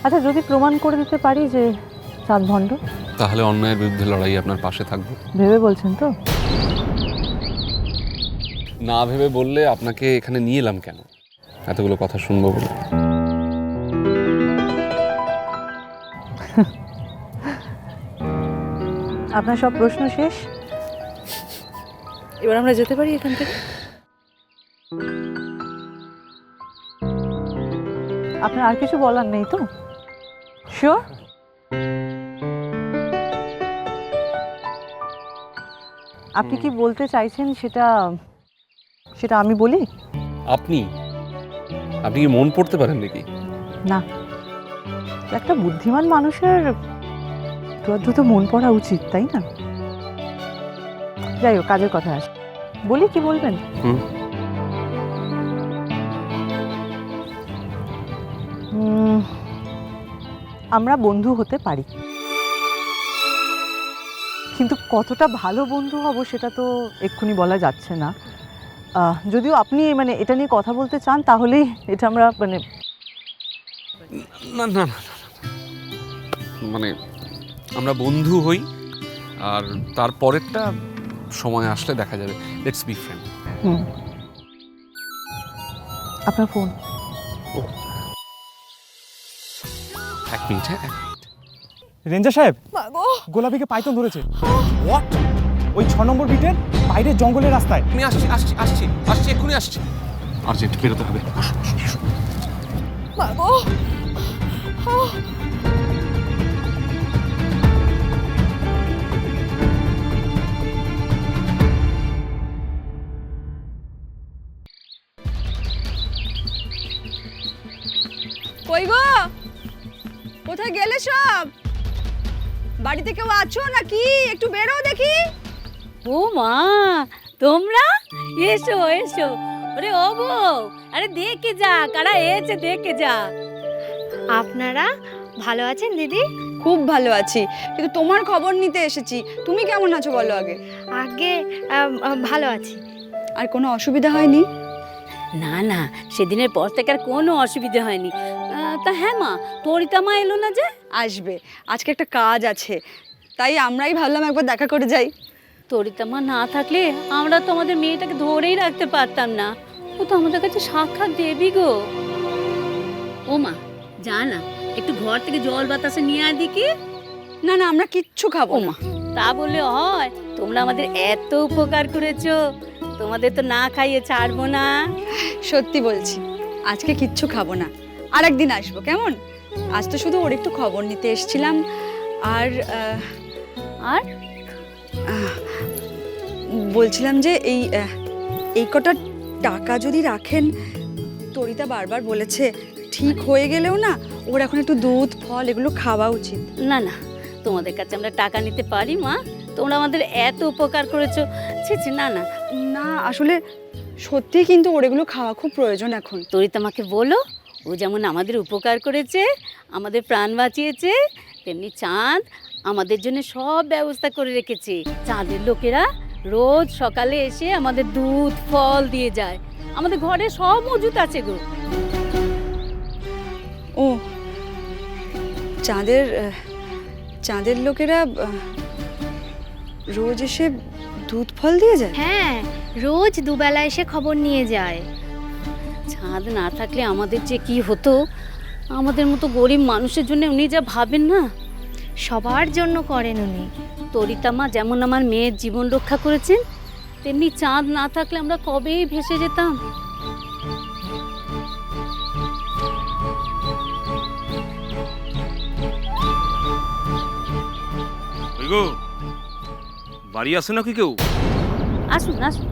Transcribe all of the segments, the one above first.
আচ্ছা, যদি প্রমাণ করে দিতে পারি যে চাঁদ ভণ্ড, তাহলে অন্যায়ের বিরুদ্ধে লড়াই আপনার পাশে থাকবো। ভেবে বলছেন তো? না ভেবে বললে আপনাকে এখানে নিয়ে এলাম কেন? এতগুলো কথা শুনবো বলে। আপনার সব প্রশ্ন শেষ? এবার আমরা যেতে পারি এখান থেকে? আপনার আর কিছু বলার নেই তো? শিওর? আপনি কি বলতে চাইছেন সেটা সেটা আমি বলি? আপনি আপনি কি মন পড়তে পারেন নাকি? না, একটা বুদ্ধিমান মানুষের দ্রুত মন পড়া উচিত, তাই না? যাই হোক, কাজের কথা আসে। বলি, কি বলবেন? আমরা বন্ধু হতে পারি, কিন্তু কতটা ভালো বন্ধু হব সেটা তো এক্ষুনি বলা যাচ্ছে না। যদিও আপনি মানে এটা নিয়ে কথা বলতে চান, তাহলেই এটা আমরা মানে না না না, মানে আমরা বন্ধু হই, আর তারপরেরটা সময় আসলে দেখা যাবে। Let's be friend. আপনার ফোন। এক মিনিট, হ্যাঁ, এক মিনিট। রেঞ্জার সাহেব, গোলাপিকে পাইথন ধরেছে। হোয়াট? ওই 6 নম্বর বিটের বাইরের জঙ্গলের রাস্তায়। আমি আসছি আসছি আসছি আসছি, এক্ষুনি আসছি। আর্জেন্ট বেরোতে হবে। কই গো, কোথায় গেলে সব? বাড়িতে কেউ আছো নাকি? একটু বেরো দেখি। ও মা, তোমরা এসো এসো। আরে ও বউ, আরে দেখে যা কারা এসে, দেখে যা। আপনারা ভালো আছেন দিদি? খুব ভালো আছি, কিন্তু তোমার খবর নিতে এসেছি। তুমি কেমন আছো বলো আগে। আগে ভালো আছি। আর কোনো অসুবিধা হয়নি? না না, সেদিনের পর থেকে আর কোনো অসুবিধা হয়নি। তা হ্যাঁ মা, তরিতা মা এলো না যে? আসবে, আজকে একটা কাজ আছে, তাই আমরাই ভাবলাম একবার দেখা করে যাই। তরিতা মা না থাকলে আমরা তো আমাদের মেয়েটাকে ধরেই রাখতে পারতাম না। ও তো আমাদের কাছে সাক্ষাৎ দেবী গো। ও মা, যা না, একটু ঘর থেকে জল বাতাসে নিয়ে আয় দেখি। না না, আমরা কিচ্ছু খাবো না। তা বললে হয়? তোমরা আমাদের এত উপকার করেছো, তোমাদের তো না খাইয়ে ছাড়বো না। সত্যি বলছি, আজকে কিচ্ছু খাবো না, আর একদিন আসবো, কেমন? আজ তো শুধু ওর একটু খবর নিতে এসেছিলাম। আর আর বলছিলাম যে এই কটা টাকা যদি রাখেন, তরিতা বারবার বলেছে ঠিক হয়ে গেলেও না ওর এখন একটু দুধ ফল এগুলো খাওয়া উচিত। না না, তোমাদের কাছে আমরা টাকা নিতে পারি মা? তোমরা আমাদের এত উপকার করেছো। ছি ছি, না না না, আসলে সত্যি কিন্তু ওর এগুলো খাওয়া খুব প্রয়োজন এখন। তরিতা মাকে বলো, ও যেমন আমাদের উপকার করেছে, আমাদের প্রাণ বাঁচিয়েছে, তেমনি চাঁদ আমাদের জন্য সব ব্যবস্থা করে রেখেছে। চাঁদের লোকেরা রোজ সকালে এসে আমাদের দুধ ফল দিয়ে যায়। আমাদের ঘরে সব মজুত আছে গো। ও, চাঁদের চাঁদের লোকেরা রোজ এসে দুধ ফল দিয়ে যায়? হ্যাঁ, রোজ দুবেলা এসে খবর নিয়ে যায়। চাঁদ না থাকলে আমাদের যে কি হতো, আমাদের মতো গরিব মানুষের জন্য উনি যা ভাবেন না। সবার জন্য করেন উনি। তরিতা মা যেমন আমার মেয়ের জীবন রক্ষা করেছেন, তেমনি চাঁদ না থাকলে আমরা কবেই ভেসে যেতাম। বাড়ি আসে নাকি কেউ? আসুন আসুন।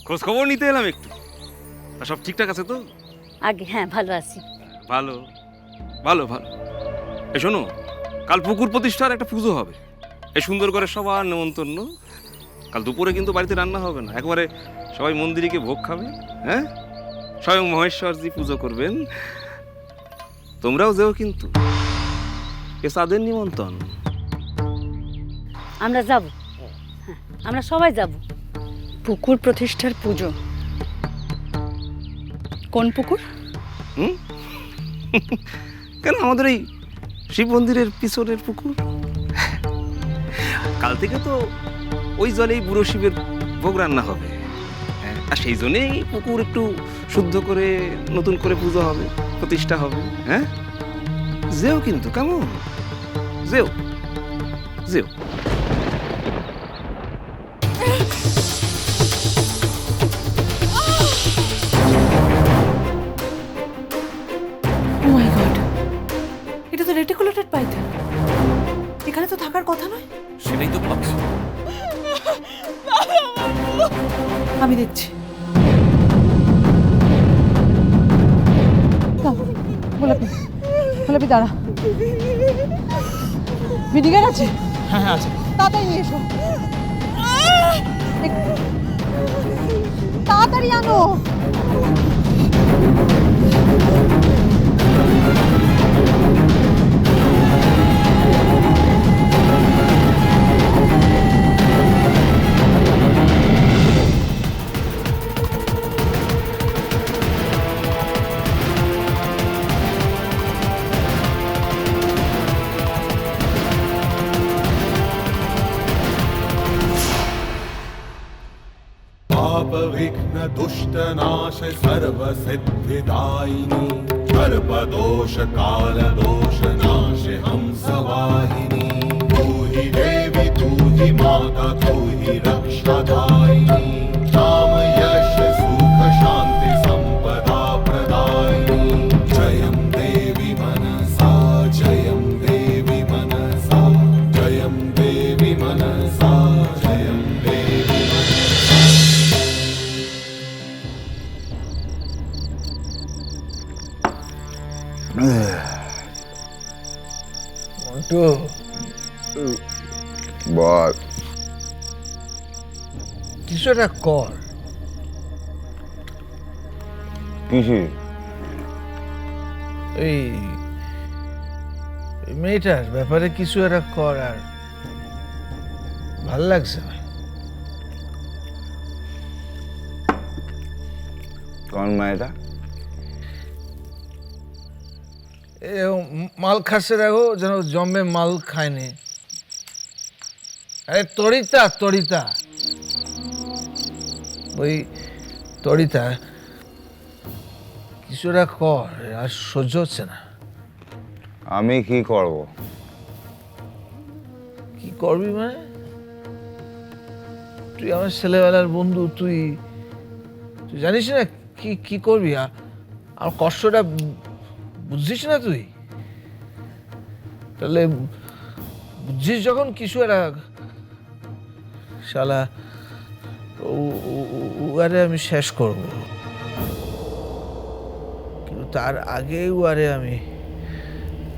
খোঁজ খবর নিতে এলাম একটু। তা সব ঠিকঠাক আছে তো? আগে হ্যাঁ, ভালো আছি। ভালো ভালো ভালো। এ শোনো, কাল পুকুর প্রতিষ্ঠার একটা পুজো হবে। এই সুন্দর করে সবার নেমন্তন্ন। কাল দুপুরে কিন্তু বাড়িতে রান্না হবে না, একবারে সবাই মন্দিরে গিয়ে ভোগ খাবে। হ্যাঁ, স্বয়ং মহেশ্বরজি পুজো করবেন। তোমরাও যেও কিন্তু, এ তাদের নিমন্ত্রণ। আমরা যাব, হ্যাঁ আমরা সবাই যাব। পুকুর প্রতিষ্ঠার পুজো? কোন পুকুর? হুম? কেন আমাদের এই শিব মন্দিরের পিছনের পুকুর, কাল থেকে তো ওই জলেই বুড়ো শিবের ভোগ রান্না হবে। হ্যাঁ, আর সেই জন্যেই পুকুর একটু শুদ্ধ করে নতুন করে পুজো হবে, প্রতিষ্ঠা হবে। হ্যাঁ, যেও কিন্তু কেমন, যেও যেও। ও মাই গড, এটা তো রেটিকুলেটেড পাইথন, এখানে তো থাকার কথা নয়। সেটাই তো ভাবছি। আমি দেখছি। গোলাপি, গোলাপি দাঁড়া, ভিডিগার আছে? হ্যাঁ হ্যাঁ আছে। তাড়াতাড়ি নিয়ে এসো, তাড়াতাড়ি আনো। पाप विघ्न दुष्ट नाश सर्व सिद्धिदायिनी सर्वदोष काल दोष नाश हंस वाहिनी तू ही देवी तू ही माता तू ही रक्षादायिनी नाम यश सुख शांति संपदा प्रदायिनी जयं देवी मनसा जयं देवी मनसा जयं देवी मनसा जयं देवी মন্টু, বল, কিছু একটা কর। কিসে? এই মেয়েটার ব্যাপারে কিছু একটা কর, আর ভাল লাগছে না। কোন মায়েরা? মাল খাচ্ছে দেখো, যেন জমে মাল খায়নি। আরে তরিতা, তরিতা, ওই তরিতা, কিছুটা কর, আর সহ্য হচ্ছে না। আমি কি করব? কি করবি মানে? তুই আমার ছেলেবেলার বন্ধু, তুই তুই জানিস না কি কি করবি? আর কষ্টটা বুঝছিস না তুই? তাহলে বুঝছিস যখন কিছু একটা, শালা উয়ারে আমি শেষ করব, কিন্তু তার আগে উয়ারে আমি,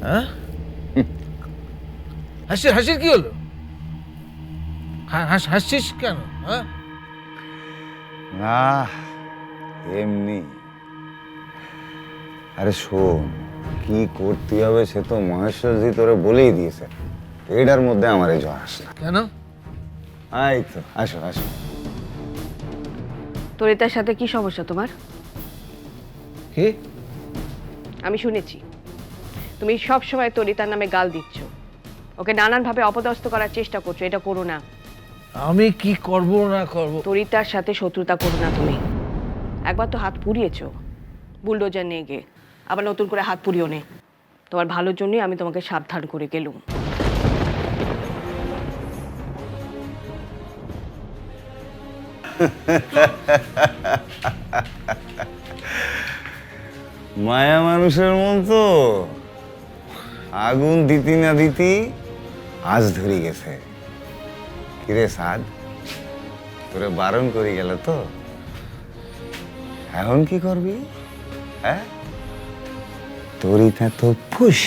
হ্যাঁ? হাসির হাসির কি হলো? হাসছিস কেন? হ্যাঁ, না এমনি। আরে শোন, কি করতে হবে সে তো মহেশ্বরজি তোরে বলেই দিয়েছে, এটার মধ্যে আমার এই জ্বর আসলো কেন? এই তো, আসো আসো। তরিতার সাথে কি সমস্যা তোমার? কি? আমি শুনেছি তুমি সব সময় তরিতার নামে গাল দিচ্ছ, ওকে নানানভাবে অপদস্থ করার চেষ্টা করছো। এটা করো না। আমি কি করব না করব? তরিতার সাথে শত্রুতা করো না তুমি। একবার তো হাত পুড়িয়েছো বুলডোজার নিয়ে গিয়ে, আবার নতুন করে হাত পুড়িও নে। তোমার ভালোর জন্যই আমি তোমাকে সাবধান করে গেলুম। মায়া মানুষের মন তো, আগুন দিতি না দিতি আজ ধরে গেছে। কিরে সাদ, তোরে বারণ করে গেল তো, এখন কি করবি? হ্যাঁ, তরিতা তো ফুস